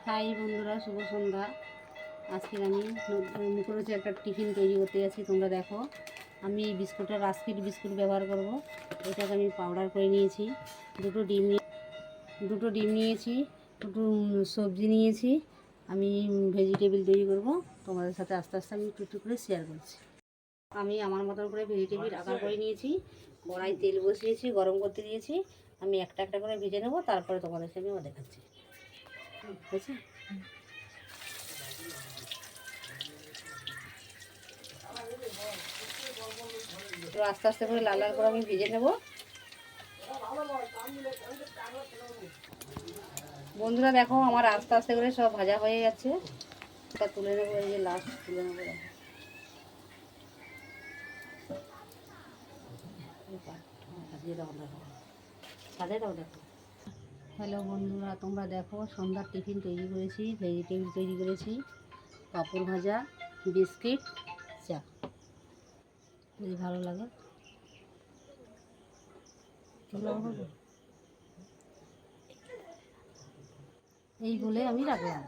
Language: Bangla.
হাই বন্ধুরা, শুভ সন্ধ্যা। আজকে আমি নতুন হচ্ছে একটা টিফিন তৈরি করতে যাচ্ছি। তোমরা দেখো, আমি বিস্কুটটা রাস্কিট বিস্কুট ব্যবহার করব। এটাকে আমি পাউডার করে নিয়েছি। দুটো ডিম নিয়েছি, দুটো সবজি নিয়েছি। আমি ভেজিটেবিল তৈরি করব। তোমাদের সাথে আস্তে আস্তে আমি একটু একটু করে শেয়ার করছি। আমি আমার মতন করে ভেজিটেবিল আকার করে নিয়েছি। কড়াই তেল বসিয়েছি, গরম করতে দিয়েছি। আমি একটা একটা করে ভেজে নেবো, তারপরে তোমাদেরকে আমি দেখাচ্ছি। বুঝেছি? তো আস্তে আস্তে করে লাল লাল করে আমি ভেজে নেব। বন্ধুরা দেখো, আমার আস্তে আস্তে করে সব ভাজা হয়ে যাচ্ছে। এটা তুলে নেবো, এই যে লাস্ট তুলে নেবো। দেখো, হ্যালো বন্ধুরা, তোমরা দেখো, সন্ধ্যার টিফিন তৈরি করেছি। ভেজিটেবিল তৈরি করেছি, পাঁপড় ভাজা, বিস্কিট, চা। যদি ভালো লাগে এই বলে আমি রাখলাম।